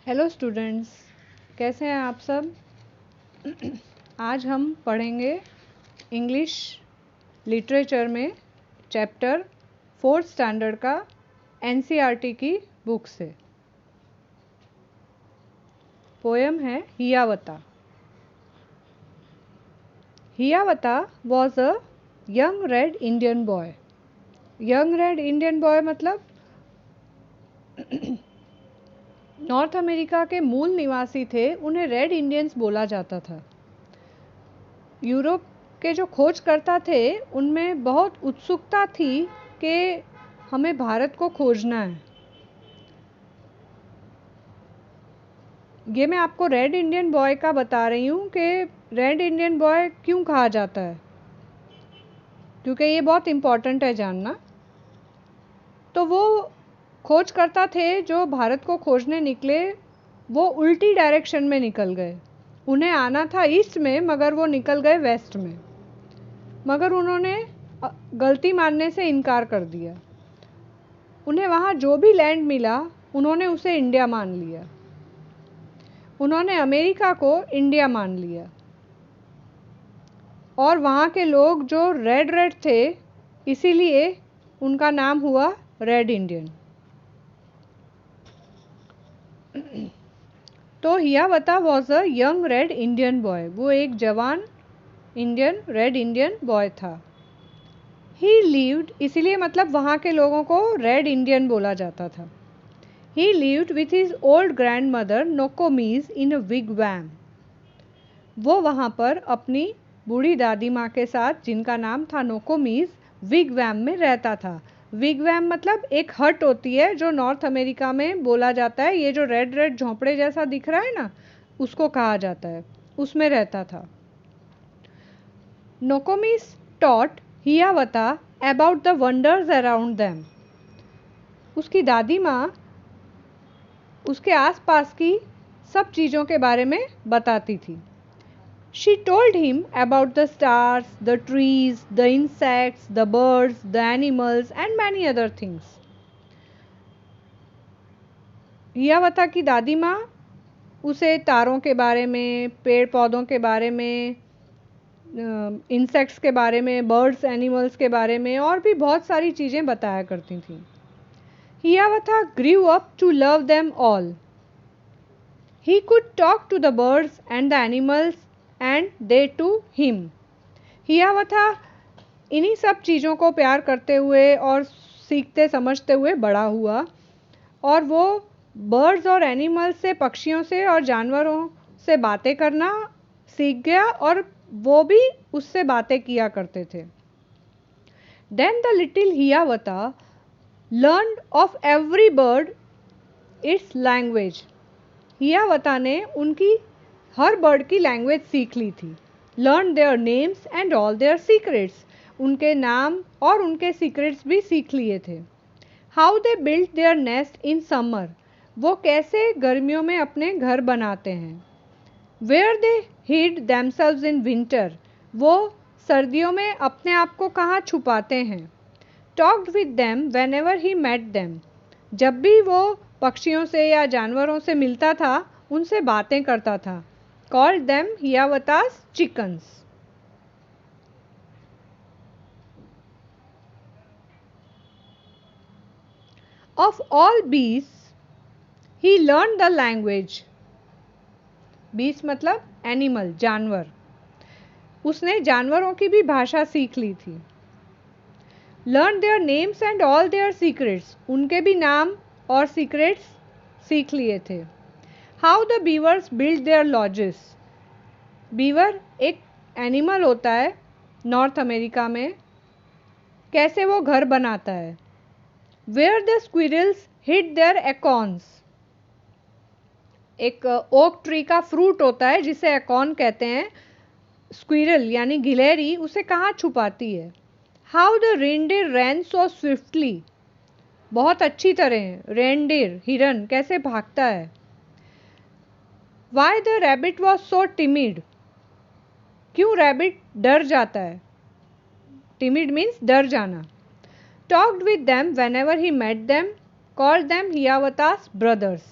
Hello students, कैसे हैं आप सब। आज हम पढ़ेंगे इंग्लिश लिटरेचर में चैप्टर 4th स्टैंडर्ड का एनसीईआरटी की बुक से। पोएम है Hiawatha. Hiawatha was a young red Indian boy. Young red Indian boy मतलब नॉर्थ अमेरिका के मूल निवासी थे, उन्हें रेड इंडियंस बोला जाता था। यूरोप के जो खोजकर्ता थे उनमें बहुत उत्सुकता थी कि हमें भारत को खोजना है। ये मैं आपको रेड इंडियन बॉय का बता रही हूँ कि रेड इंडियन बॉय क्यों कहा जाता है, क्योंकि ये बहुत इम्पॉर्टेंट है जानना। तो वो खोजकर्ता थे जो भारत को खोजने निकले, वो उल्टी डायरेक्शन में निकल गए। उन्हें आना था ईस्ट में, मगर वो निकल गए वेस्ट में। मगर उन्होंने गलती मानने से इनकार कर दिया। उन्हें वहाँ जो भी लैंड मिला उन्होंने उसे इंडिया मान लिया। उन्होंने अमेरिका को इंडिया मान लिया और वहाँ के लोग जो रेड रेड थे, इसीलिए उनका नाम हुआ रेड इंडियन। तो Hiawatha was a young red Indian boy. वो एक जवान इंडियन रेड इंडियन बॉय था। ही लिव्ड, इसीलिए मतलब वहाँ के लोगों को रेड इंडियन बोला जाता था। He lived with his old grandmother Nokomis in a wigwam. वो वहाँ पर अपनी बूढ़ी दादी माँ के साथ, जिनका नाम था नोकोमीज, विगवैम में रहता था। विगवैम मतलब एक हट होती है जो नॉर्थ अमेरिका में बोला जाता है। ये जो रेड रेड झोंपड़े जैसा दिख रहा है ना, उसको कहा जाता है। उसमें रहता था। नोकोमीज taught हियावता about the wonders around them. उसकी दादी माँ उसके आसपास की सब चीज़ों के बारे में बताती थी। She told him about the stars, the trees, the insects, the birds, the animals and many other things. हियावता की दादी माँ उसे तारों के बारे में, पेड़ पौधों के बारे में, इंसेक्ट्स के बारे में, बर्ड्स एनिमल्स के बारे में और भी बहुत सारी चीज़ें बताया करती थी। Hiawatha grew up to love them all. He could talk to the birds and the animals and they to him. हियावता इन्हीं सब चीज़ों को प्यार करते हुए और सीखते समझते हुए बड़ा हुआ और वो बर्ड्स और एनिमल्स से, पक्षियों से और जानवरों से बातें करना सीख गया और वो भी उससे बातें किया करते थे। Then the little हियावता learned of every bird its language. हियावता ने उनकी हर बर्ड की लैंग्वेज सीख ली थी। Learn their names and all their secrets, उनके नाम और उनके सीक्रेट्स भी सीख लिए थे। How they build their nest in summer, वो कैसे गर्मियों में अपने घर बनाते हैं। Where they hid themselves in winter, वो सर्दियों में अपने आप को कहाँ छुपाते हैं। Talked with them whenever he met them, जब भी वो पक्षियों से या जानवरों से मिलता था उनसे बातें करता था। Called them Hiawatha's chickens. Of all beasts he learn the language. बीस मतलब एनिमल, जानवर। उसने जानवरों की भी भाषा सीख ली थी। Learn their names and all their secrets, उनके भी नाम और सीक्रेट्स सीख लिए थे। How the beavers build their lodges, beaver एक एनिमल होता है नॉर्थ अमेरिका में, कैसे वो घर बनाता है। Where the squirrels hid their acorns, एक ओक ट्री का फ्रूट होता है जिसे एकॉन कहते हैं। स्क्विरल यानी गिलहरी उसे कहाँ छुपाती है। How the reindeer ran so swiftly, बहुत अच्छी तरह रेनडियर हिरन कैसे भागता है। Why the rabbit was so timid, क्यों रैबिट डर जाता है। टिमिड मीन्स डर जाना। Talked with them whenever he met them, called them Hiawatha's brothers,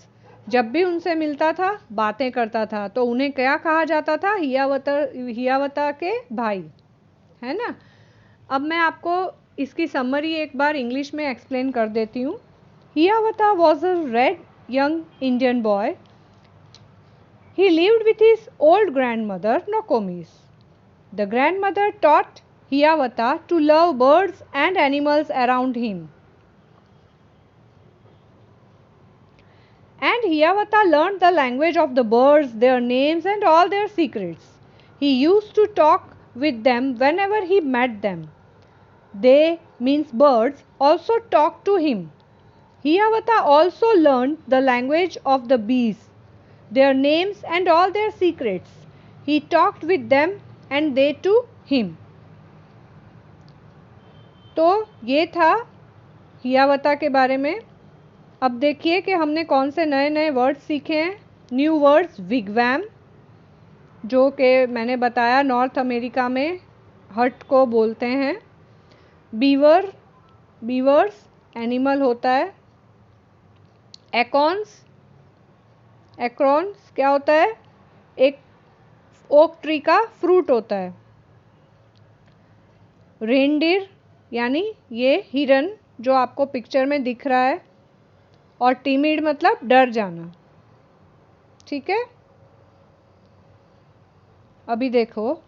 जब भी उनसे मिलता था बातें करता था, तो उन्हें क्या कहा जाता था? हियावता के भाई, है ना। अब मैं आपको इसकी समरी एक बार इंग्लिश में एक्सप्लेन कर देती हूँ। Hiawatha was a red young Indian boy. He lived with his old grandmother Nokomis. The grandmother taught Hiawatha to love birds and animals around him. And Hiawatha learned the language of the birds, their names and all their secrets. He used to talk with them whenever he met them. They, means birds, also talked to him. Hiawatha also learned the language of the bees, their names and all their secrets. He talked with them and they to him. तो ये था हियावता के बारे में। अब देखिए कि हमने कौन से नए नए वर्ड्स सीखे हैं। न्यू वर्ड्स, विगवैम, जो कि मैंने बताया नॉर्थ अमेरिका में हट को बोलते हैं। बीवर, बीवर्स एनिमल होता है। एकॉन्स, एक्रोन्स क्या होता है? एक ओक ट्री का फ्रूट होता है। रेनडियर यानी ये हिरन जो आपको पिक्चर में दिख रहा है, और टिमिड मतलब डर जाना। ठीक है, अभी देखो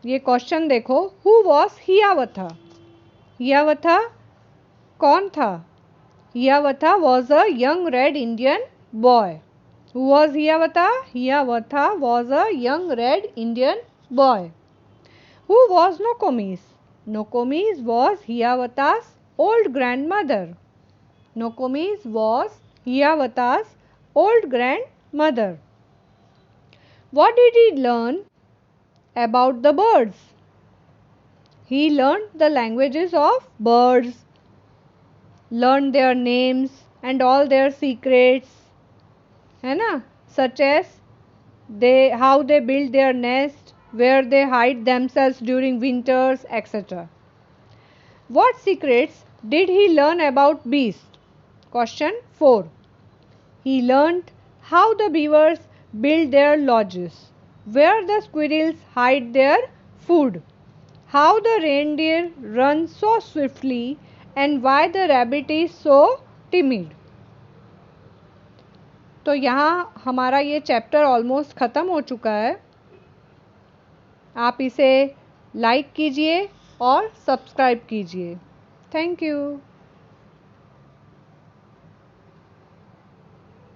ये क्वेश्चन देखो, हु वॉज हियावथा? हियावथा कौन था? Hiawatha was a young red Indian boy. Who was Hiawatha? Hiawatha was a young red Indian boy. Who was Nokomis? Nokomis was Hiawatha's old grandmother. Nokomis was Hiawatha's old grandmother. What did he learn about the birds? He learned the languages of birds, learned their names and all their secrets, है ना, such as how they build their nest, where they hide themselves during winters, etc. What secrets did he learn about bees? Question 4. He learned how the beavers build their lodges, where the squirrels hide their food, how the reindeer run so swiftly, and why the rabbit is so timid. तो यहाँ हमारा ये chapter almost ख़त्म हो चुका है। आप इसे लाइक कीजिए और सब्सक्राइब कीजिए। Thank you.